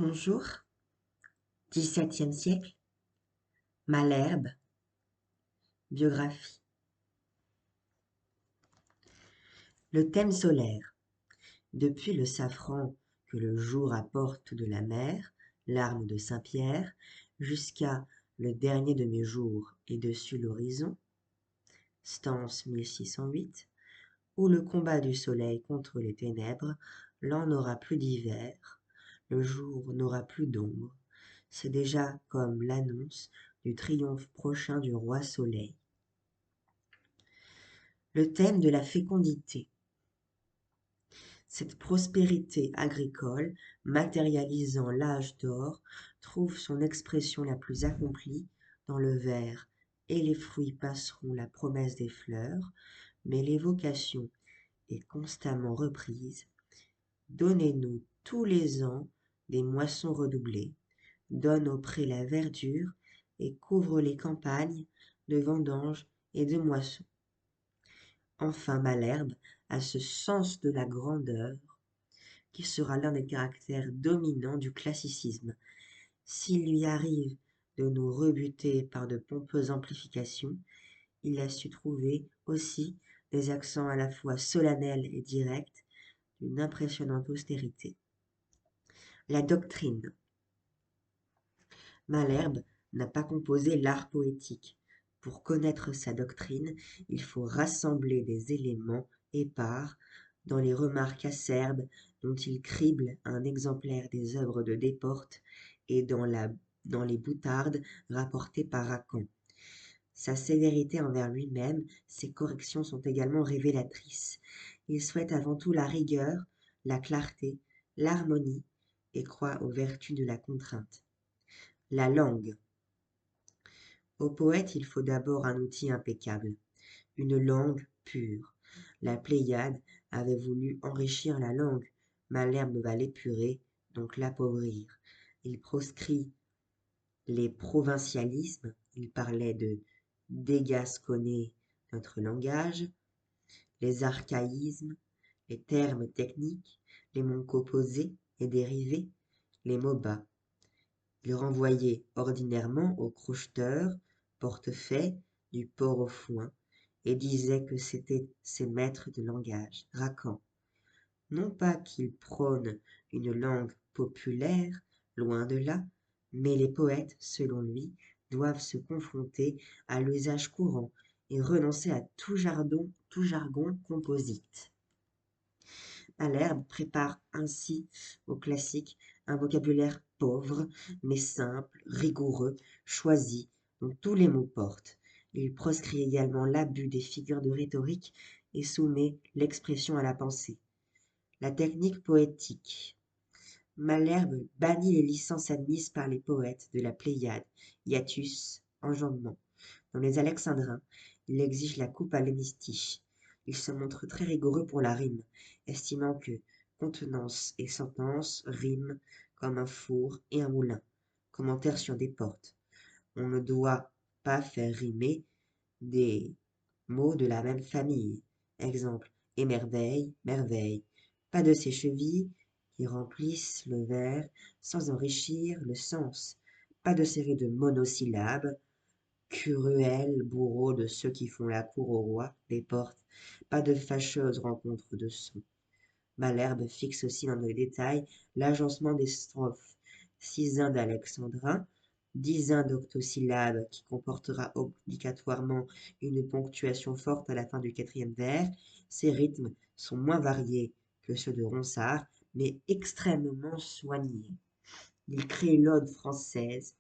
Bonjour, XVIIe siècle, Malherbe, biographie. Le thème solaire. Depuis le safran que le jour apporte de la mer, l'arme de Saint-Pierre, jusqu'à le dernier de mes jours et dessus l'horizon, Stance 1608, où le combat du soleil contre les ténèbres, l'an n'aura plus d'hiver, le jour n'aura plus d'ombre. C'est déjà comme l'annonce du triomphe prochain du roi Soleil. Le thème de la fécondité. Cette prospérité agricole, matérialisant l'âge d'or, trouve son expression la plus accomplie dans le vers et les fruits passeront la promesse des fleurs, mais l'évocation est constamment reprise. Donnez-nous tous les ans des moissons redoublées, donne aux prés la verdure et couvre les campagnes de vendanges et de moissons. Enfin Malherbe a ce sens de la grandeur qui sera l'un des caractères dominants du classicisme. S'il lui arrive de nous rebuter par de pompeuses amplifications, il a su trouver aussi des accents à la fois solennels et directs d'une impressionnante austérité. La doctrine. Malherbe n'a pas composé l'art poétique. Pour connaître sa doctrine, il faut rassembler des éléments épars dans les remarques acerbes dont il crible un exemplaire des œuvres de Desportes et dans les boutardes rapportées par Racan. Sa sévérité envers lui-même, ses corrections sont également révélatrices. Il souhaite avant tout la rigueur, la clarté, l'harmonie et croit aux vertus de la contrainte. La langue. Au poète, il faut d'abord un outil impeccable, une langue pure. La Pléiade avait voulu enrichir la langue, Malherbe va l'épurer, donc l'appauvrir. Il proscrit les provincialismes, il parlait de dégasconner notre langage, les archaïsmes, les termes techniques, les mots composés et dérivés, les mots bas. Il renvoyait ordinairement aux crocheteurs, portefaix, du port au foin, et disait que c'étaient ses maîtres de langage, Racan. Non pas qu'il prône une langue populaire, loin de là, mais les poètes, selon lui, doivent se confronter à l'usage courant et renoncer à tout jargon composite. Malherbe prépare ainsi au classique un vocabulaire pauvre, mais simple, rigoureux, choisi, dont tous les mots portent. Il proscrit également l'abus des figures de rhétorique et soumet l'expression à la pensée. La technique poétique. Malherbe bannit les licences admises par les poètes de la Pléiade, hiatus, enjambement. Dans les Alexandrins, il exige la coupe à l'hémistiche. Il se montre très rigoureux pour la rime, estimant que contenance et sentence riment comme un four et un moulin. Commentaire sur Desportes. On ne doit pas faire rimer des mots de la même famille. Exemple, émerveille, merveille. Pas de ces chevilles qui remplissent le vers sans enrichir le sens. Pas de série de monosyllabes, cruel bourreau de ceux qui font la cour au roi, Desportes. Pas de fâcheuse rencontre de sons. Malherbe fixe aussi dans le détail l'agencement des strophes. 6 d'alexandrin, 10 d'octosyllabes qui comportera obligatoirement une ponctuation forte à la fin du quatrième vers. Ces rythmes sont moins variés que ceux de Ronsard, mais extrêmement soignés. Il crée l'ode française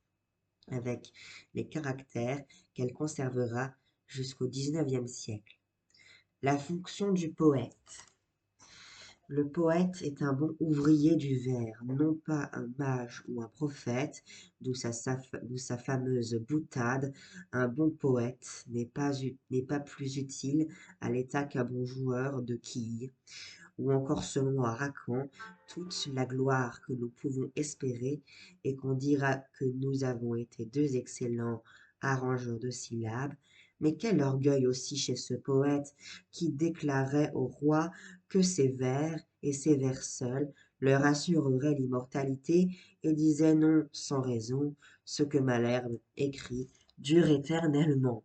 avec les caractères qu'elle conservera jusqu'au XIXe siècle. La fonction du poète. Le poète est un bon ouvrier du vers, non pas un mage ou un prophète, d'où sa fameuse boutade. Un bon poète n'est pas plus utile à l'état qu'un bon joueur de quilles, ou encore selon Racan, toute la gloire que nous pouvons espérer est qu'on dira que nous avons été deux excellents arrangeurs de syllabes, mais quel orgueil aussi chez ce poète qui déclarait au roi que ses vers, et ses vers seuls, leur assurerait l'immortalité, et disait non sans raison, ce que Malherbe écrit dure éternellement.